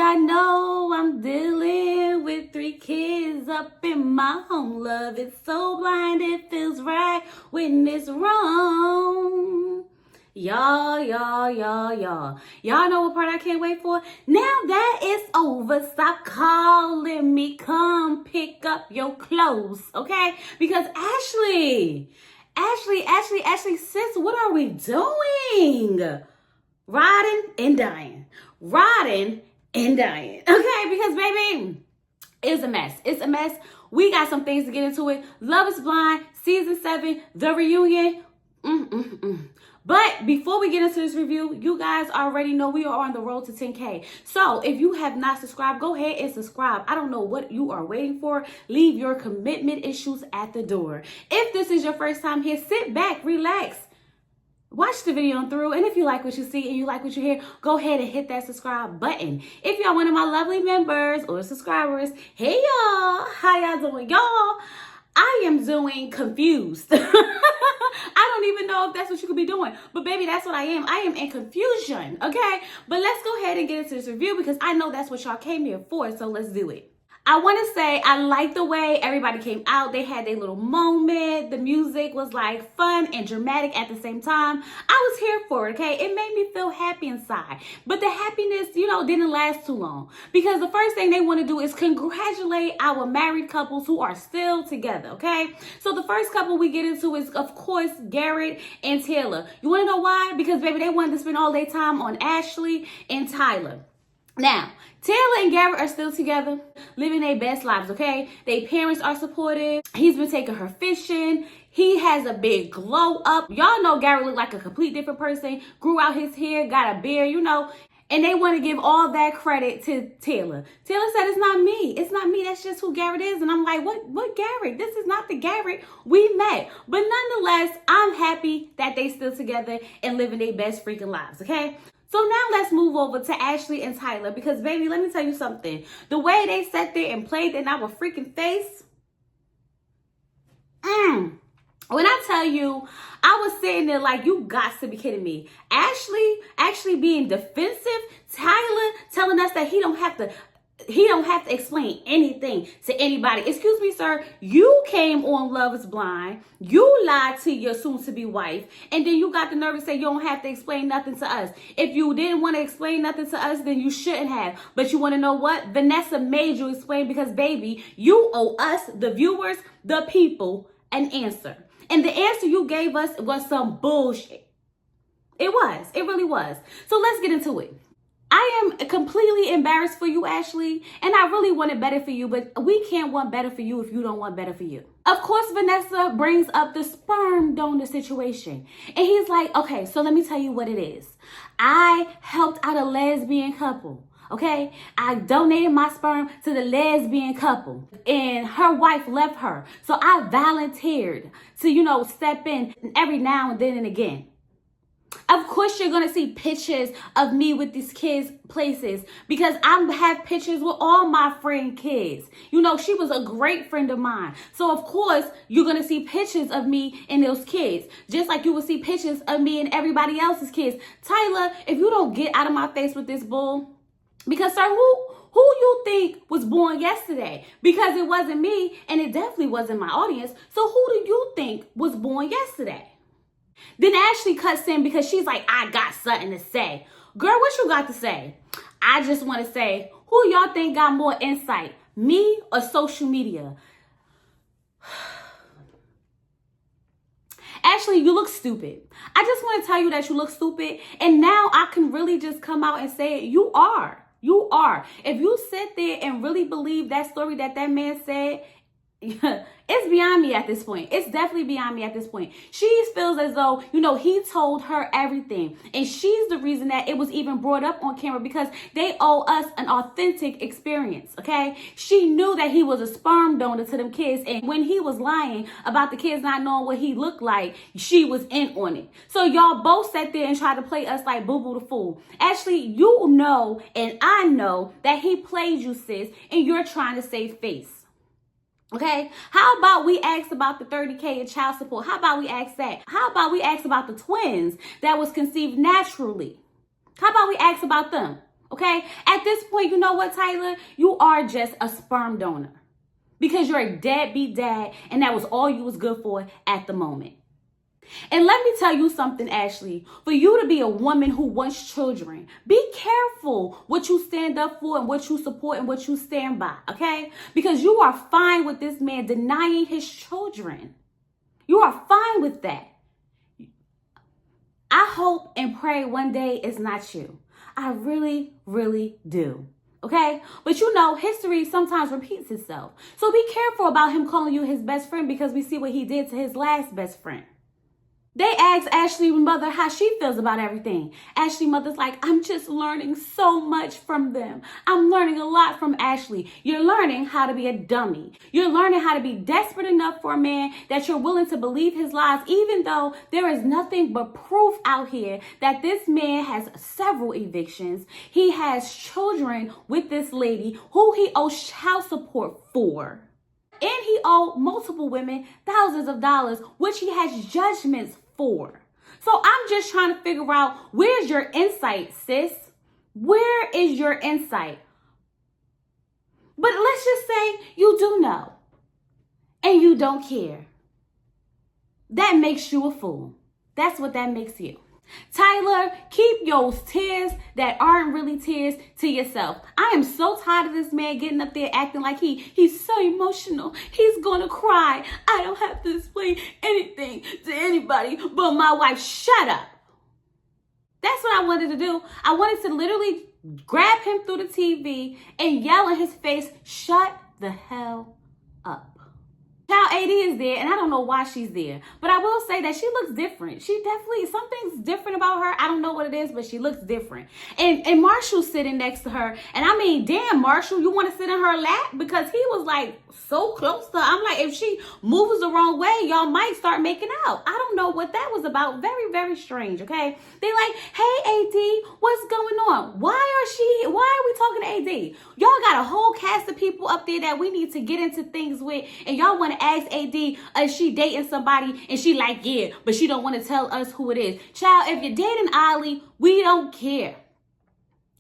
I know I'm dealing with 3 kids up in my home. Love is so blind, it feels right when it's wrong. Y'all know what part I can't wait for? Now that it's over, stop calling me, come pick up your clothes, okay? Because Ashley, sis, what are we doing? Riding and dying, okay? Because baby, it's a mess. We got some things to get into it. Love is Blind, season 7, the reunion. But before we get into this review, you guys already know we are on the road to 10K. So if you have not subscribed, go ahead and subscribe. I don't know what you are waiting for. Leave your commitment issues at the door. If this is your first time here, sit back, relax. Watch the video through, and if you like what you see and you like what you hear, go ahead and hit that subscribe button. If y'all one of my lovely members or subscribers, hey y'all, how y'all doing? Y'all, I am doing confused. I don't even know if that's what you could be doing, but baby, that's what I am. I am in confusion, okay? But let's go ahead and get into this review because I know that's what y'all came here for, so let's do it. I want to say I like the way everybody came out. They had their little moment. The music was like fun and dramatic at the same time. I was here for it, okay? It made me feel happy inside. But the happiness, didn't last too long. Because the first thing they want to do is congratulate our married couples who are still together, okay? So the first couple we get into is, of course, Garrett and Taylor. You want to know why? Because, baby, they wanted to spend all their time on Ashley and Tyler. Now, Taylor and Garrett are still together, living their best lives, okay? Their parents are supportive. He's been taking her fishing. He has a big glow up. Y'all know Garrett looked like a complete different person, grew out his hair, got a beard, and they want to give all that credit to Taylor. Taylor said, it's not me. It's not me. That's just who Garrett is. And I'm like, what Garrett? This is not the Garrett we met. But nonetheless, I'm happy that they still together and living their best freaking lives, okay? So now let's move over to Ashley and Tyler because, baby, let me tell you something. The way they sat there and played in our freaking face. When I tell you, I was sitting there like, you got to be kidding me. Ashley being defensive. Tyler telling us that he don't have to explain anything to anybody. Excuse me, sir. You came on Love is Blind. You lied to your soon-to-be wife. And then you got the nerve to say you don't have to explain nothing to us. If you didn't want to explain nothing to us, then you shouldn't have. But you want to know what? Vanessa made you explain because, baby, you owe us, the viewers, the people, an answer. And the answer you gave us was some bullshit. It was. It really was. So let's get into it. I am completely embarrassed for you, Ashley, and I really wanted better for you, but we can't want better for you if you don't want better for you. Of course, Vanessa brings up the sperm donor situation, and he's like, okay, so let me tell you what it is. I helped out a lesbian couple, okay? I donated my sperm to the lesbian couple, and her wife left her, so I volunteered to, step in every now and then and again. Of course, you're going to see pictures of me with these kids places because I have pictures with all my friend kids. She was a great friend of mine. So, of course, you're going to see pictures of me and those kids, just like you will see pictures of me and everybody else's kids. Tyler, if you don't get out of my face with this bull, because, sir, who you think was born yesterday? Because it wasn't me and it definitely wasn't my audience. So who do you think was born yesterday? Then Ashley cuts in because she's like, I got something to say. Girl, what you got to say? I just want to say, who y'all think got more insight, me or social media? Ashley, you look stupid. I just want to tell you that you look stupid. And now I can really just come out and say it. You are. You are. If you sit there and really believe that story that man said, it's beyond me at this point. It's definitely beyond me at this point. She feels as though, he told her everything. And she's the reason that it was even brought up on camera because they owe us an authentic experience, okay? She knew that he was a sperm donor to them kids. And when he was lying about the kids not knowing what he looked like, she was in on it. So y'all both sat there and tried to play us like Boo Boo the Fool. Actually, you know and I know that he played you, sis, and you're trying to save face. Okay, how about we ask about the 30K in child support? How about we ask that? How about we ask about the twins that was conceived naturally? How about we ask about them? Okay? At this point, you know what, Tyler? You are just a sperm donor because you're a deadbeat dad and that was all you was good for at the moment. And let me tell you something, Ashley. For you to be a woman who wants children, be careful what you stand up for and what you support and what you stand by, okay? Because you are fine with this man denying his children. You are fine with that. I hope and pray one day it's not you. I really, really do. Okay? But you know, history sometimes repeats itself. So be careful about him calling you his best friend because we see what he did to his last best friend. They asked Ashley's mother how she feels about everything. Ashley's mother's like, I'm just learning so much from them. I'm learning a lot from Ashley. You're learning how to be a dummy. You're learning how to be desperate enough for a man that you're willing to believe his lies, even though there is nothing but proof out here that this man has several evictions. He has children with this lady who he owes child support for. And he owed multiple women thousands of dollars, which he has judgments for. So I'm just trying to figure out, where's your insight, sis? Where is your insight? But let's just say you do know and you don't care. That makes you a fool. That's what that makes you. Tyler, keep your tears that aren't really tears to yourself. I am so tired of this man getting up there acting like he's so emotional. He's gonna cry. I don't have to explain anything to anybody but my wife. Shut up. That's what I wanted to do. I wanted to literally grab him through the TV and yell in his face, shut the hell up. Child AD is there, and I don't know why she's there. But I will say that she looks different. She definitely, something's different about her. I don't know what it is, but she looks different. And Marshall's sitting next to her. And I mean, damn, Marshall, you want to sit in her lap? Because he was like so close to her. I'm like, if she moves the wrong way, y'all might start making out. I don't know what that was about. Very, very strange, okay? They like, hey, AD, what's going on? Why are we talking to AD? Y'all got a whole cast of people up there that we need to get into things with, and y'all want to ask AD if she dating somebody, and she like, yeah, but she don't want to tell us who it is. Child, if you're dating Ollie, we don't care.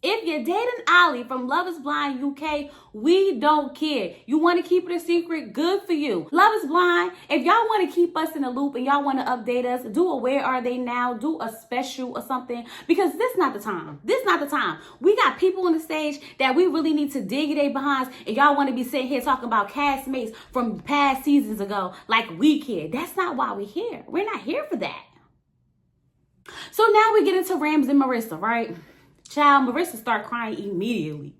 If you're dating Ollie from Love is Blind UK, we don't care. You want to keep it a secret? Good for you. Love is Blind, if y'all want to keep us in the loop and y'all want to update us, do a Where Are They Now, do a special or something, because this not the time. This not the time. We got people on the stage that we really need to dig their behinds, and y'all want to be sitting here talking about castmates from past seasons ago like we care. That's not why we're here. We're not here for that. So now we get into Rams and Marissa, right? Child, Marissa started crying immediately,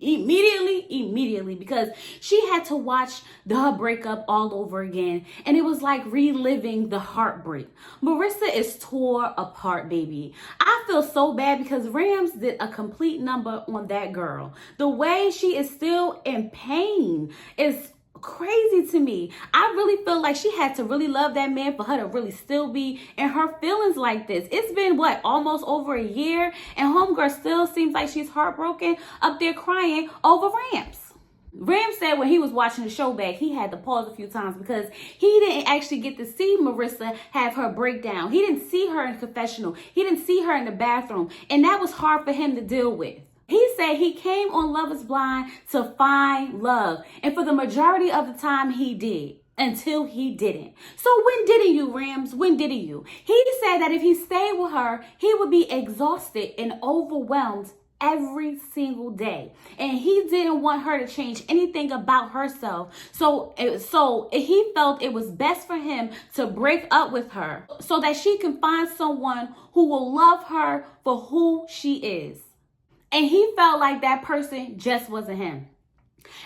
because she had to watch the breakup all over again. And it was like reliving the heartbreak. Marissa is tore apart, baby. I feel so bad because Rams did a complete number on that girl. The way she is still in pain is crazy to me. I really feel like she had to really love that man for her to really still be in her feelings like this. It's been what, almost over a year, and homegirl still seems like she's heartbroken up there crying over Rams. Rams said when he was watching the show back, he had to pause a few times because he didn't actually get to see Marissa have her breakdown. He didn't see her in the confessional. He didn't see her in the bathroom, and that was hard for him to deal with. He said he came on Love is Blind to find love. And for the majority of the time, he did. Until he didn't. So when didn't you, Rams? When didn't you? He said that if he stayed with her, he would be exhausted and overwhelmed every single day. And he didn't want her to change anything about herself. So he felt it was best for him to break up with her so that she can find someone who will love her for who she is. And he felt like that person just wasn't him.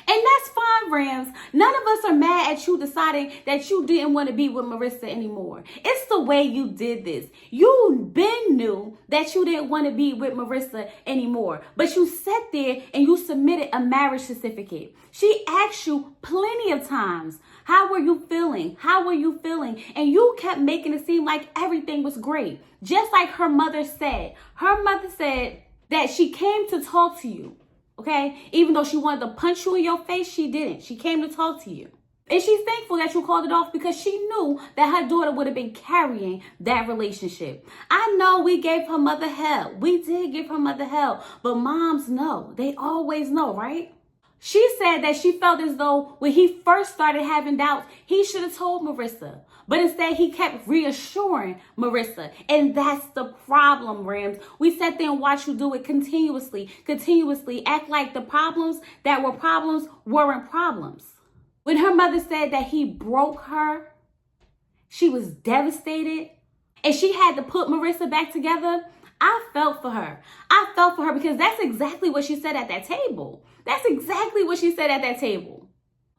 And that's fine, Rams. None of us are mad at you deciding that you didn't want to be with Marissa anymore. It's the way you did this. You been knew that you didn't want to be with Marissa anymore. But you sat there and you submitted a marriage certificate. She asked you plenty of times, how were you feeling? How were you feeling? And you kept making it seem like everything was great. Just like her mother said. Her mother said that she came to talk to you, okay? Even though she wanted to punch you in your face, she didn't. She came to talk to you. And she's thankful that you called it off because she knew that her daughter would have been carrying that relationship. I know we gave her mother hell. We did give her mother hell. But moms know. They always know, right? She said that she felt as though when he first started having doubts, he should have told Marissa. But instead, he kept reassuring Marissa. And that's the problem, Rams. We sat there and watched you do it continuously, act like the problems that were problems weren't problems. When her mother said that he broke her, she was devastated. And she had to put Marissa back together. I felt for her. I felt for her because that's exactly what she said at that table. That's exactly what she said at that table.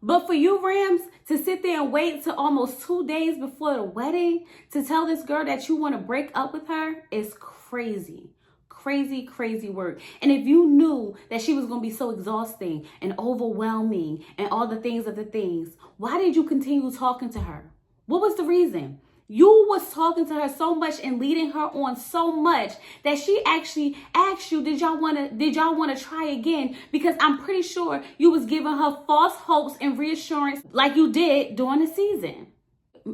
But for you, Rams, to sit there and wait till almost 2 days before the wedding to tell this girl that you want to break up with her is crazy. Crazy, crazy work. And if you knew that she was going to be so exhausting and overwhelming and all the things of the things, why did you continue talking to her? What was the reason? You was talking to her so much and leading her on so much that she actually asked you, did y'all want to try again? Because I'm pretty sure you was giving her false hopes and reassurance like you did during the season.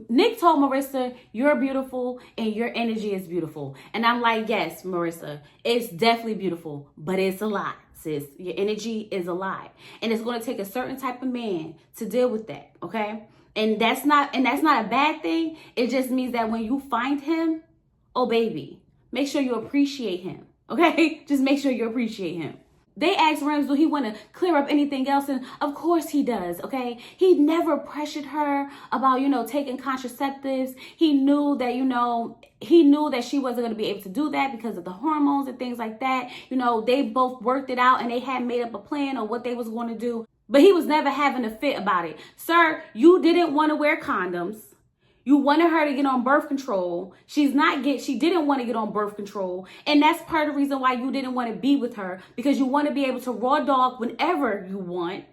Nick told Marissa, you're beautiful and your energy is beautiful. And I'm like, yes, Marissa, it's definitely beautiful, but it's a lie, sis. Your energy is a lie. And it's going to take a certain type of man to deal with that, okay? And that's not a bad thing. It just means that when you find him, oh baby, make sure you appreciate him. Okay? Just make sure you appreciate him. They asked Rams, do he want to clear up anything else? And of course he does, okay? He never pressured her about, taking contraceptives. He knew that she wasn't going to be able to do that because of the hormones and things like that. They both worked it out and they had made up a plan on what they was going to do. But he was never having a fit about it. Sir, you didn't want to wear condoms. You wanted her to get on birth control. She didn't want to get on birth control. And that's part of the reason why you didn't want to be with her. Because you want to be able to raw dog whenever you want.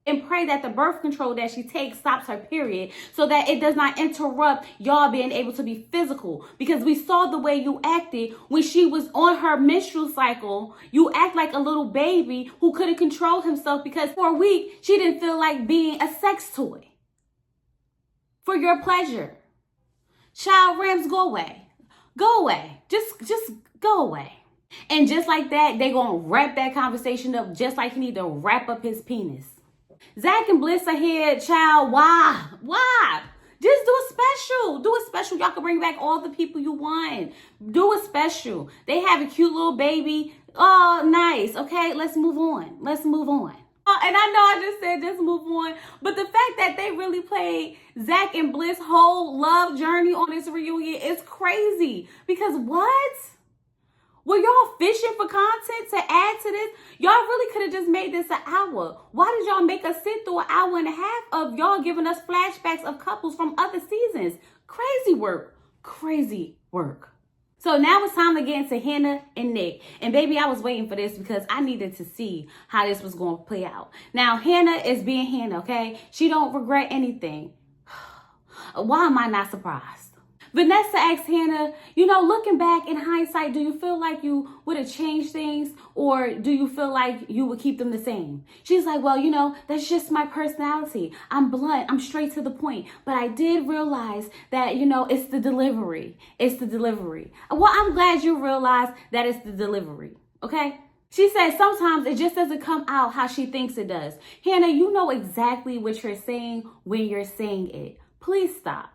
And pray that the birth control that she takes stops her period so that it does not interrupt y'all being able to be physical. Because we saw the way you acted when she was on her menstrual cycle. You act like a little baby who couldn't control himself because for a week she didn't feel like being a sex toy for your pleasure. Child, Rams, go away. Go away. Just go away. And just like that, they gonna wrap that conversation up just like he need to wrap up his penis. Zach and Bliss are here, child. Why? Just do a special. Do a special. Y'all can bring back all the people you want. Do a special. They have a cute little baby. Oh, nice. Okay, let's move on. And I know I just said just move on. But the fact that they really played Zach and Bliss' whole love journey on this reunion is crazy. Because what? Were y'all fishing for content to add to this? Y'all really could have just made this an hour. Why did y'all make us sit through an hour and a half of y'all giving us flashbacks of couples from other seasons? Crazy work. So now it's time to get into Hannah and Nick. And baby, I was waiting for this because I needed to see how this was going to play out. Now, Hannah is being Hannah, okay? She don't regret anything. Why am I not surprised? Vanessa asked Hannah, looking back in hindsight, do you feel like you would have changed things or do you feel like you would keep them the same? She's like, well, that's just my personality. I'm blunt. I'm straight to the point. But I did realize that, it's the delivery. Well, I'm glad you realized that it's the delivery. Okay? She said sometimes it just doesn't come out how she thinks it does. Hannah, you know exactly what you're saying when you're saying it. Please stop.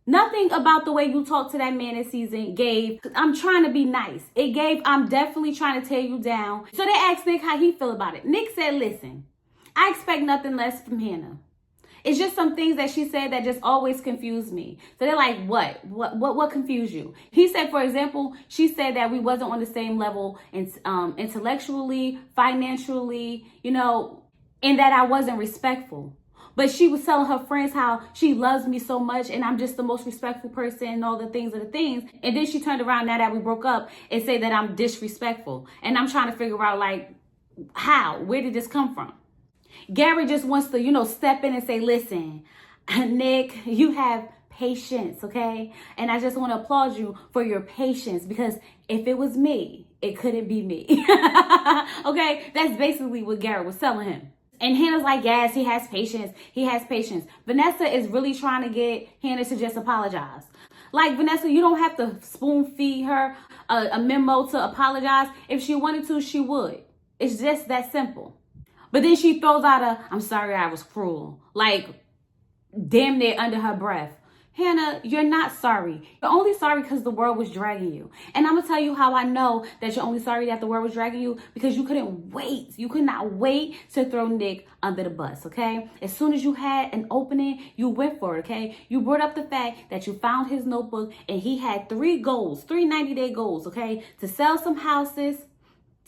Nothing about the way you talk to that man this season gave, I'm trying to be nice. It gave, I'm definitely trying to tear you down. So they asked Nick how he feel about it. Nick said, listen, I expect nothing less from Hannah. It's just some things that she said that just always confuse me. So they're like, what confused you? He said, for example, she said that we wasn't on the same level intellectually, financially, and that I wasn't respectful. But she was telling her friends how she loves me so much and I'm just the most respectful person and all the things. And then she turned around now that we broke up and say that I'm disrespectful. And I'm trying to figure out how? Where did this come from? Gary just wants to, step in and say, listen, Nick, you have patience, okay? And I just want to applaud you for your patience because if it was me, it couldn't be me. Okay? That's basically what Gary was telling him. And Hannah's like, yes, he has patience. He has patience. Vanessa is really trying to get Hannah to just apologize. Like, Vanessa, you don't have to spoon feed her a memo to apologize. If she wanted to, she would. It's just that simple. But then she throws out I'm sorry I was cruel. Like, damn near under her breath. Hannah, you're not sorry. You're only sorry because the world was dragging you. And I'm going to tell you how I know that you're only sorry that the world was dragging you, because you couldn't wait. You could not wait to throw Nick under the bus, okay? As soon as you had an opening, you went for it, okay? You brought up the fact that you found his notebook and he had 3 goals, 3 90-day goals, okay? To sell some houses,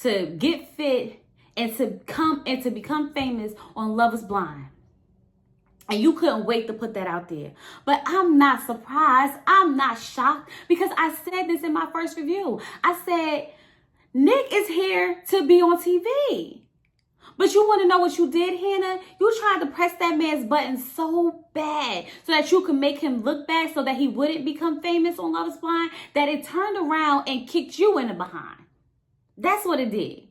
to get fit, and to become famous on Love is Blind. And you couldn't wait to put that out there. But I'm not surprised. I'm not shocked, because I said this in my first review. I said, Nick is here to be on TV. But you want to know what you did, Hannah? You tried to press that man's button so bad so that you could make him look bad so that he wouldn't become famous on Love is Blind, that it turned around and kicked you in the behind. That's what it did.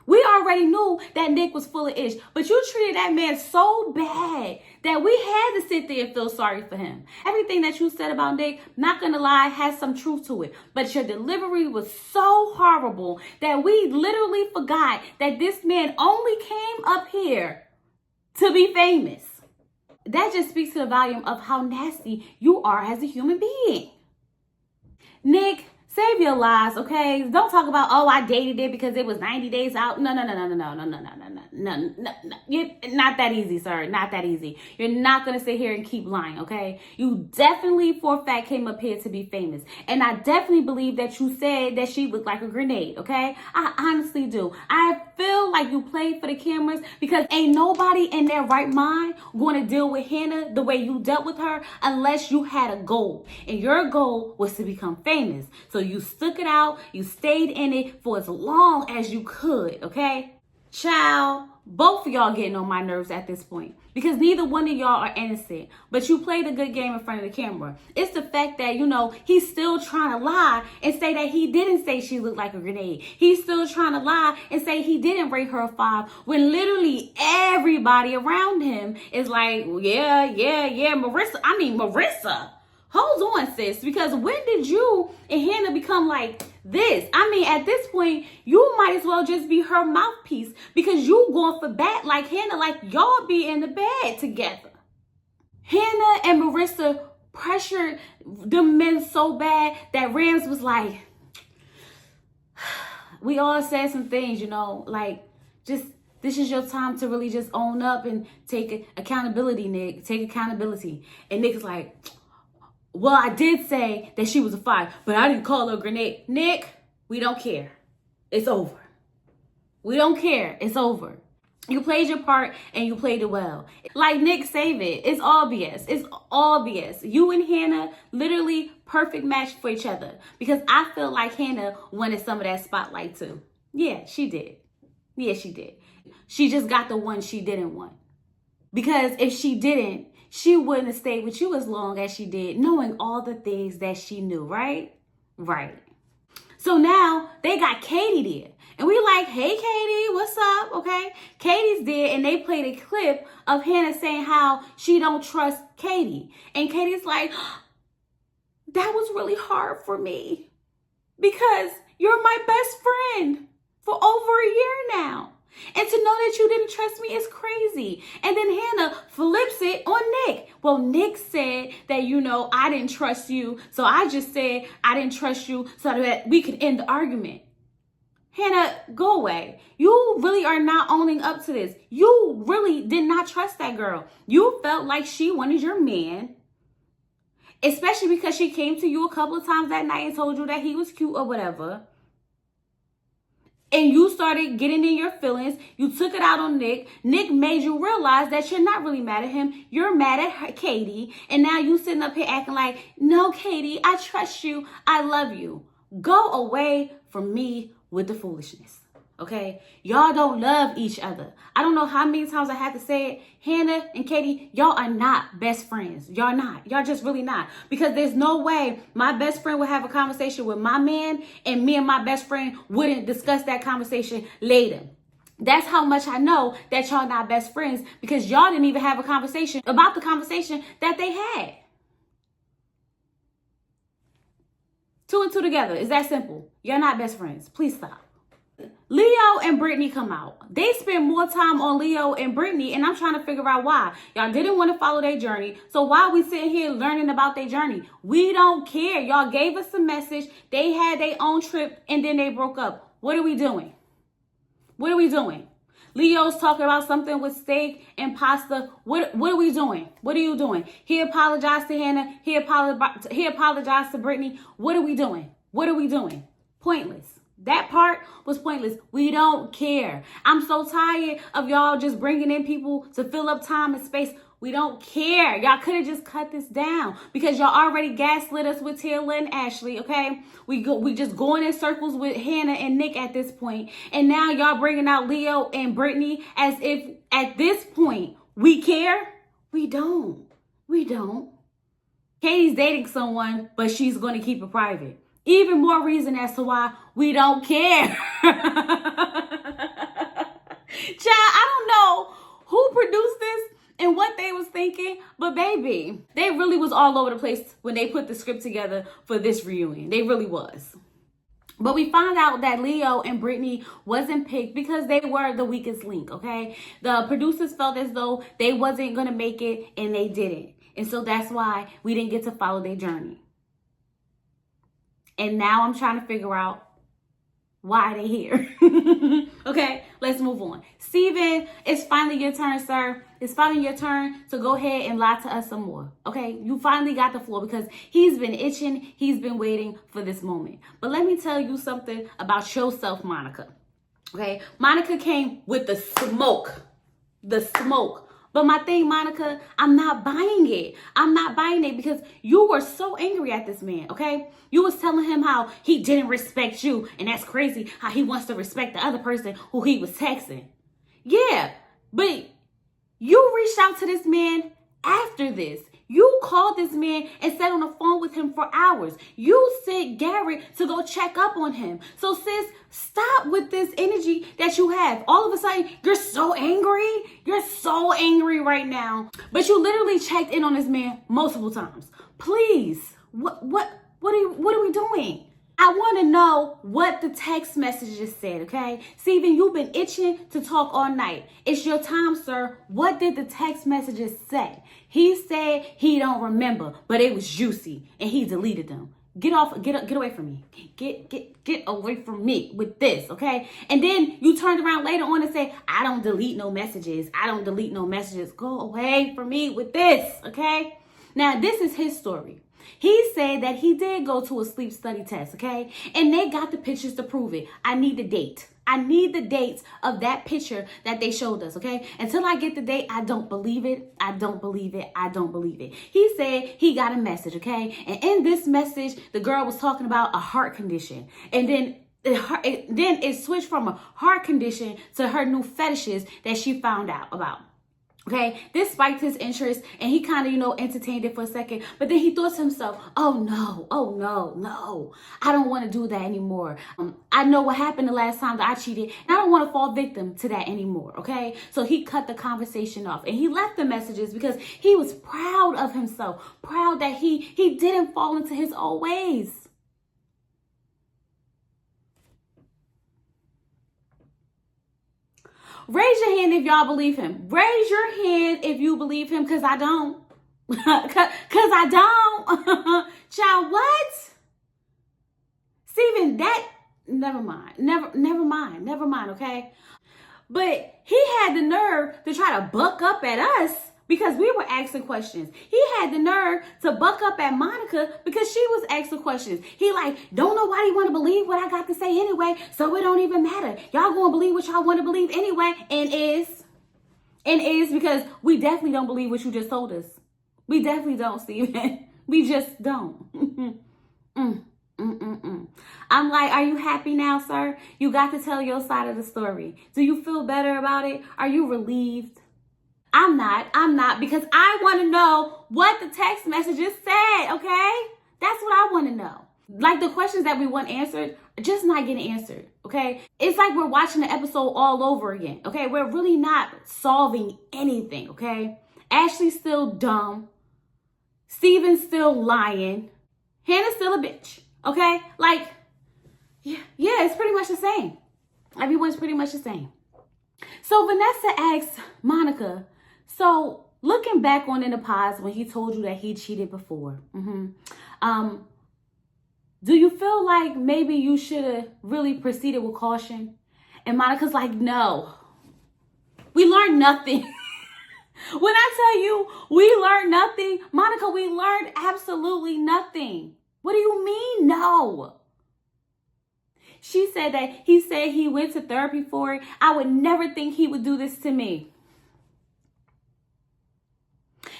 We already knew that Nick was full of ish, but you treated that man so bad that we had to sit there and feel sorry for him. Everything that you said about Nick, not gonna lie, has some truth to it. But your delivery was so horrible that we literally forgot that this man only came up here to be famous. That just speaks to the volume of how nasty you are as a human being. Nick, save your lies, okay? Don't talk about, oh, I dated it because it was 90 days out. No. You're not that easy, sir. Not that easy. You're not going to sit here and keep lying, okay? You definitely, for a fact, came up here to be famous. And I definitely believe that you said that she looked like a grenade, okay? I honestly do. I feel like you played for the cameras, because ain't nobody in their right mind going to deal with Hannah the way you dealt with her unless you had a goal. And your goal was to become famous. So you stuck it out. You stayed in it for as long as you could, okay? Child, both of y'all getting on my nerves at this point, because neither one of y'all are innocent, but you played a good game in front of the camera. It's the fact that, he's still trying to lie and say that he didn't say she looked like a grenade. He's still trying to lie and say he didn't rate her a 5, when literally everybody around him is like, yeah, Marissa. Hold on, sis, because when did you and Hannah become like this? At this point, you might as well just be her mouthpiece, because you going for bat like Hannah, like y'all be in the bed together. Hannah and Marissa pressured the men so bad that Rams was like, we all said some things, this is your time to really just own up and take accountability, Nick. Take accountability. And Nick is like, well, I did say that she was a 5, but I didn't call her a grenade. Nick, we don't care. It's over. We don't care. It's over. You played your part and you played it well. Like, Nick, save it. It's all BS. It's all BS. You and Hannah, literally perfect match for each other, because I feel like Hannah wanted some of that spotlight too. Yeah, she did. She just got the one she didn't want. Because if she didn't, she wouldn't have stayed with you as long as she did, knowing all the things that she knew, right? Right. So now they got Katie there. And we like, hey, Katie, what's up? Okay. Katie's there, and they played a clip of Hannah saying how she don't trust Katie. And Katie's like, that was really hard for me, because you're my best friend for over a year now. And to know that you didn't trust me is crazy. And then Hannah flips it on Nick. Well, Nick said that, I didn't trust you. So I just said I didn't trust you so that we could end the argument. Hannah, go away. You really are not owning up to this. You really did not trust that girl. You felt like she wanted your man, especially because she came to you a couple of times that night and told you that he was cute or whatever. And you started getting in your feelings. You took it out on Nick. Nick made you realize that you're not really mad at him. You're mad at her, Katie. And now you sitting up here acting like, no, Katie, I trust you. I love you. Go away from me with the foolishness. Okay? Y'all don't love each other. I don't know how many times I had to say it. Hannah and Katie, y'all are not best friends. Y'all not. Y'all just really not. Because there's no way my best friend would have a conversation with my man and me and my best friend wouldn't discuss that conversation later. That's how much I know that y'all not best friends, because y'all didn't even have a conversation about the conversation that they had. Two and two together. It's that simple. You're not best friends. Please stop. Leo and Brittany come out. They spend more time on Leo and Brittany, and I'm trying to figure out why. Y'all didn't want to follow their journey. So why are we sitting here learning about their journey? We don't care. Y'all gave us a message. They had their own trip, and then they broke up. What are we doing? What are we doing? Leo's talking about something with steak and pasta. What are we doing? What are you doing? He apologized to Hannah. He apologized to Brittany. What are we doing? What are we doing? Pointless. That part was pointless. We don't care. I'm so tired of y'all just bringing in people to fill up time and space. We don't care. Y'all could have just cut this down, because y'all already gaslit us with Taylor and Ashley, okay? We just going in circles with Hannah and Nick at this point. And now y'all bringing out Leo and Brittany as if at this point we care. We don't. We don't. Katie's dating someone, but she's going to keep it private. Even more reason as to why we don't care. Child, I don't know who produced this and what they was thinking, but baby, they really was all over the place when they put the script together for this reunion. They really was. But we found out that Leo and Brittany wasn't picked because they were the weakest link, okay? The producers felt as though they wasn't going to make it, and they didn't. And so that's why we didn't get to follow their journey. And now I'm trying to figure out why they here. Okay, let's move on. Steven, it's finally your turn, sir. It's finally your turn to go ahead and lie to us some more. Okay, you finally got the floor, because he's been itching. He's been waiting for this moment. But let me tell you something about yourself, Monica. Okay, Monica came with the smoke. The smoke. But my thing, Monica, I'm not buying it. I'm not buying it, because you were so angry at this man, okay? You was telling him how he didn't respect you, and that's crazy how he wants to respect the other person who he was texting. Yeah, but you reached out to this man after this. You called this man and sat on the phone with him for hours. You sent Garrett to go check up on him. So sis, stop with this energy that you have. All of a sudden, you're so angry. You're so angry right now. But you literally checked in on this man multiple times. Please, what are we doing? I want to know what the text messages said, okay? Steven, you've been itching to talk all night. It's your time, sir. What did the text messages say? He said he don't remember, but it was juicy, and he deleted them. Get away from me. Get away from me with this, okay? And then you turned around later on and said, I don't delete no messages. I don't delete no messages. Go away from me with this, okay? Now, this is his story. He said that he did go to a sleep study test, okay? And they got the pictures to prove it. I need the date. I need the dates of that picture that they showed us, okay? Until I get the date, I don't believe it. I don't believe it. I don't believe it. He said he got a message, okay? And in this message, the girl was talking about a heart condition. And then it switched from a heart condition to her new fetishes that she found out about. Okay, this spiked his interest, and he kind of, entertained it for a second. But then he thought to himself, oh no, I don't want to do that anymore. I know what happened the last time that I cheated, and I don't want to fall victim to that anymore, okay? So he cut the conversation off, and he left the messages because he was proud of himself, proud that he didn't fall into his old ways. Raise your hand if y'all believe him. Raise your hand if you believe him, because I don't. Because I don't. Child, what? Steven, never mind, okay? But he had the nerve to try to buck up at us because we were asking questions. He had the nerve to buck up at Monica because she was asking questions. He don't nobody want to believe what I got to say anyway, so it don't even matter. Y'all gonna believe what y'all want to believe anyway, and is because we definitely don't believe what you just told us. We definitely don't, Steven. We just don't. I'm like, are you happy now, sir? You got to tell your side of the story. Do you feel better about it? Are you relieved? I'm not, because I want to know what the text messages said, okay? That's what I want to know. Like, the questions that we want answered are just not getting answered, okay? It's like we're watching the episode all over again, okay? We're really not solving anything, okay? Ashley's still dumb. Steven's still lying. Hannah's still a bitch, okay? Like, yeah, it's pretty much the same. Everyone's pretty much the same. So Vanessa asks Monica, so looking back on in the past when he told you that he cheated before, do you feel like maybe you should have really proceeded with caution? And Monica's like, no, we learned nothing. When I tell you we learned nothing, Monica, we learned absolutely nothing. What do you mean, no? She said that he said he went to therapy for it. I would never think he would do this to me.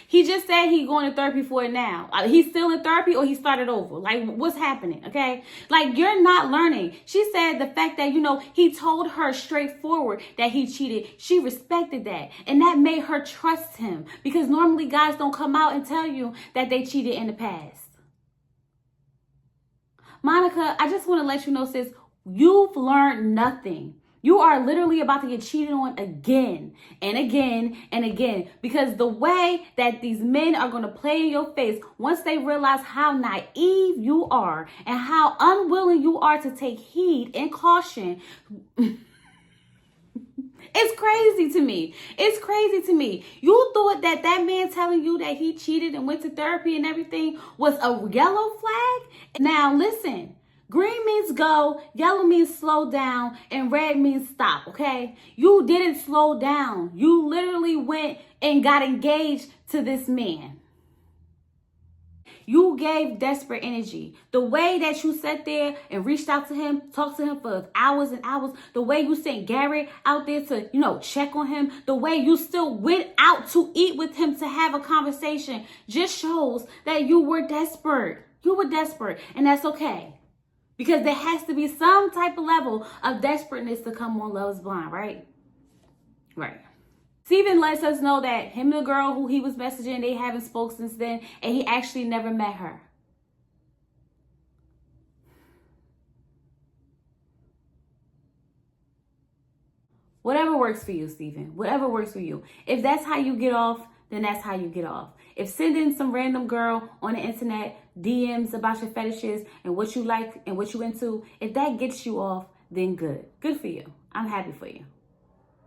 He just said he's going to therapy for it now. He's still in therapy or he started over. Like, what's happening, okay? Like, you're not learning. She said the fact that, he told her straightforward that he cheated. She respected that. And that made her trust him. Because normally guys don't come out and tell you that they cheated in the past. Monica, I just want to let you know, sis, you've learned nothing. You are literally about to get cheated on again and again and again, because the way that these men are going to play in your face once they realize how naive you are and how unwilling you are to take heed and caution. It's crazy to me. It's crazy to me. You thought that man telling you that he cheated and went to therapy and everything was a yellow flag? Now listen. Green means go, yellow means slow down, and red means stop, okay? You didn't slow down. You literally went and got engaged to this man. You gave desperate energy. The way that you sat there and reached out to him, talked to him for hours and hours, the way you sent Garrett out there to, check on him, the way you still went out to eat with him to have a conversation just shows that you were desperate. You were desperate, and that's okay. Because there has to be some type of level of desperateness to come on Love is Blind, right? Right. Steven lets us know that him and the girl who he was messaging, they haven't spoke since then, and he actually never met her. Whatever works for you, Steven. Whatever works for you. If that's how you get off, then that's how you get off. If sending some random girl on the internet DMs about your fetishes and what you like and what you into, if that gets you off, then good. Good for you. I'm happy for you.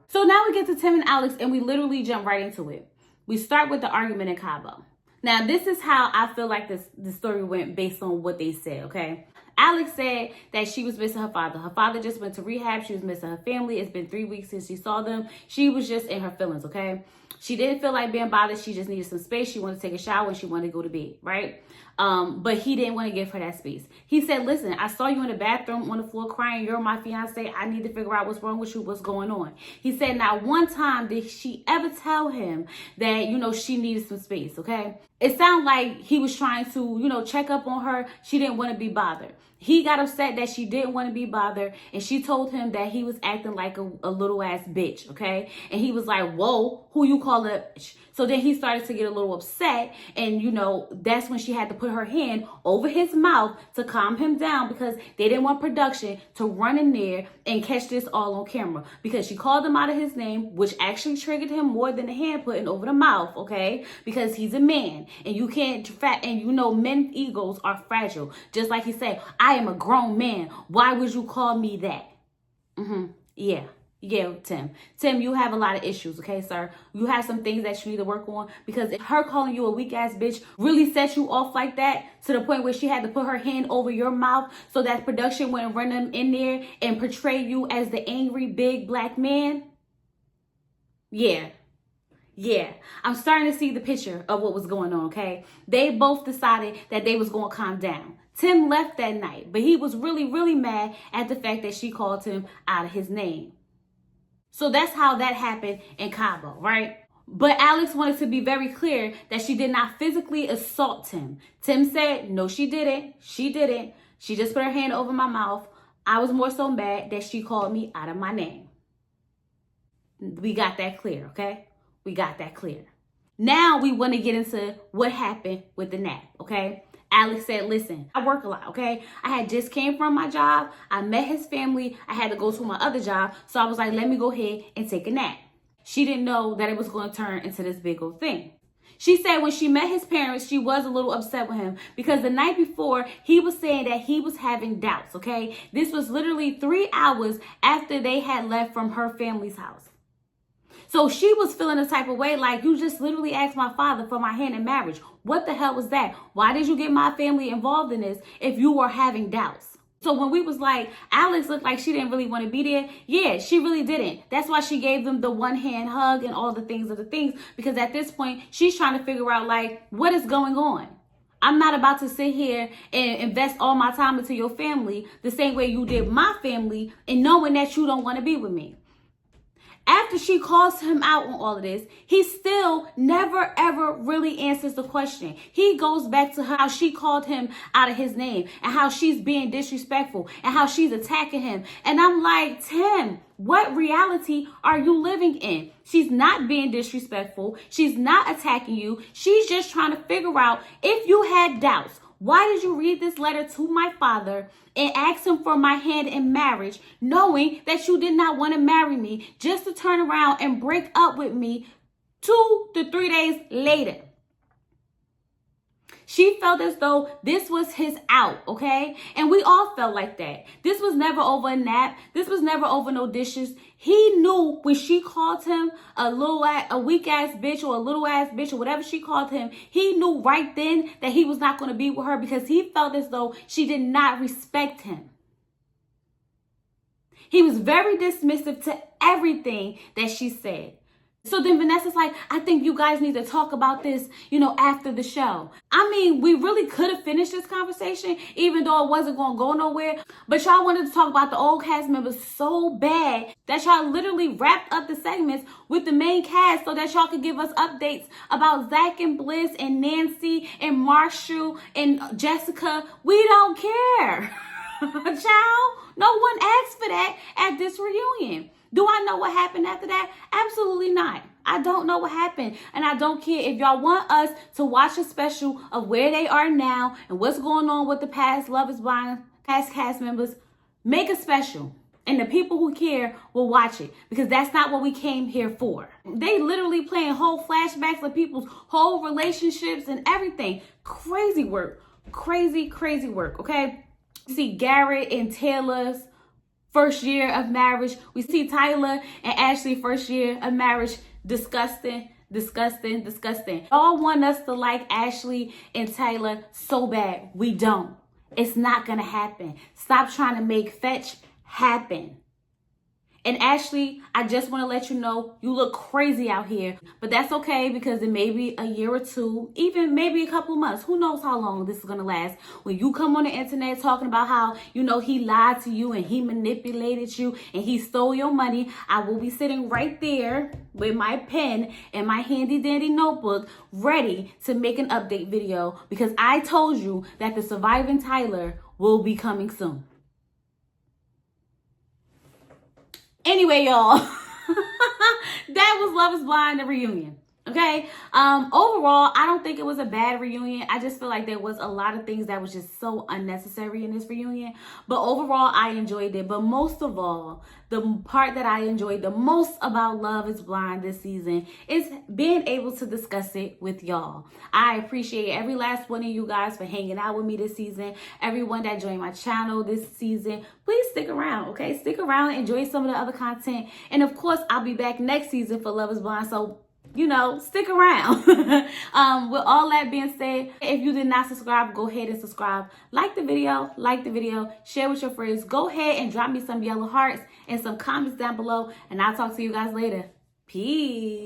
So now we get to Tim and Alex, and we literally jump right into it. We start with the argument in Cabo. Now, this is how I feel like the story went based on what they said, okay? Alex said that she was missing her father. Her father just went to rehab. She was missing her family. It's been 3 weeks since she saw them. She was just in her feelings, okay? She didn't feel like being bothered. She just needed some space. She wanted to take a shower and she wanted to go to bed, right? But he didn't want to give her that space. He said, listen, I saw you in the bathroom on the floor crying. You're my fiance. I need to figure out what's wrong with you, what's going on. He said, not one time did she ever tell him that, she needed some space, okay? It sounded like he was trying to, check up on her. She didn't want to be bothered. He got upset that she didn't want to be bothered, and she told him that he was acting like a little ass bitch, okay? And he was like, whoa, who you call a bitch? So then he started to get a little upset, and that's when she had to put her hand over his mouth to calm him down, because they didn't want production to run in there and catch this all on camera, because she called him out of his name, which actually triggered him more than the hand putting over the mouth, okay? Because he's a man, and you can't, men's egos are fragile. Just like he said, I am a grown man. Why would you call me that? Yeah, Tim. Tim, you have a lot of issues, okay, sir? You have some things that you need to work on, because if her calling you a weak ass bitch really set you off like that to the point where she had to put her hand over your mouth so that production wouldn't run them in there and portray you as the angry big black man. Yeah, I'm starting to see the picture of what was going on, okay? They both decided that they was going to calm down. Tim left that night, but he was really, really mad at the fact that she called him out of his name. So that's how that happened in Cabo, right? But Alex wanted to be very clear that she did not physically assault Tim. Tim said, no, she didn't. She didn't. She just put her hand over my mouth. I was more so mad that she called me out of my name. We got that clear, okay? We got that clear. Now we want to get into what happened with the nap, okay? Alex said, listen, I work a lot, okay? I had just came from my job. I met his family. I had to go to my other job. So I was like, let me go ahead and take a nap. She didn't know that it was going to turn into this big old thing. She said when she met his parents, she was a little upset with him because the night before, he was saying that he was having doubts, okay? This was literally 3 hours after they had left from her family's house. So she was feeling a type of way like, you just literally asked my father for my hand in marriage. What the hell was that? Why did you get my family involved in this if you were having doubts? So when we was like, Alex looked like she didn't really want to be there. Yeah, she really didn't. That's why she gave them the one hand hug and all the things because at this point, she's trying to figure out like, what is going on? I'm not about to sit here and invest all my time into your family the same way you did my family and knowing that you don't want to be with me. After she calls him out on all of this, he still never, ever really answers the question. He goes back to how she called him out of his name and how she's being disrespectful and how she's attacking him. And I'm like, Tim, what reality are you living in? She's not being disrespectful. She's not attacking you. She's just trying to figure out if you had doubts. Why did you read this letter to my father and ask him for my hand in marriage, knowing that you did not want to marry me, just to turn around and break up with me 2 to 3 days later? She felt as though this was his out, okay? And we all felt like that. This was never over a nap. This was never over no dishes. He knew when she called him a weak ass bitch or a little ass bitch or whatever she called him, he knew right then that he was not going to be with her because he felt as though she did not respect him. He was very dismissive to everything that she said. So then Vanessa's like, I think you guys need to talk about this, after the show. I mean, we really could have finished this conversation, even though it wasn't going to go nowhere. But y'all wanted to talk about the old cast members so bad that y'all literally wrapped up the segments with the main cast so that y'all could give us updates about Zach and Bliss and Nancy and Marshall and Jessica. We don't care. Child, no one asked for that at this reunion. Do I know what happened after that? Absolutely not. I don't know what happened. And I don't care if y'all want us to watch a special of where they are now and what's going on with the past Love is Blind, past cast members. Make a special. And the people who care will watch it because that's not what we came here for. They literally playing whole flashbacks of people's whole relationships and everything. Crazy work. Crazy, crazy work, okay? You see Garrett and Taylor's first year of marriage. We see Tyler and Ashley first year of marriage. Disgusting, disgusting, disgusting. Y'all want us to like Ashley and Tyler so bad. We don't. It's not gonna happen. Stop trying to make fetch happen. And Ashley, I just want to let you know, you look crazy out here. But that's okay because it may be a year or two, even maybe a couple of months. Who knows how long this is going to last. When you come on the internet talking about how, he lied to you and he manipulated you and he stole your money, I will be sitting right there with my pen and my handy dandy notebook ready to make an update video because I told you that the surviving Tyler will be coming soon. Anyway, y'all, that was Love is Blind, the reunion. Okay. Overall, I don't think it was a bad reunion. I just feel like there was a lot of things that was just so unnecessary in this reunion. But overall, I enjoyed it. But most of all, the part that I enjoyed the most about Love is Blind this season is being able to discuss it with y'all. I appreciate every last one of you guys for hanging out with me this season. Everyone that joined my channel this season, please stick around, okay? Stick around, enjoy some of the other content. And of course, I'll be back next season for Love is Blind. So stick around. With all that being said, if you did not subscribe, go ahead and subscribe. Like the video, share with your friends. Go ahead and drop me some yellow hearts and some comments down below, and I'll talk to you guys later. Peace.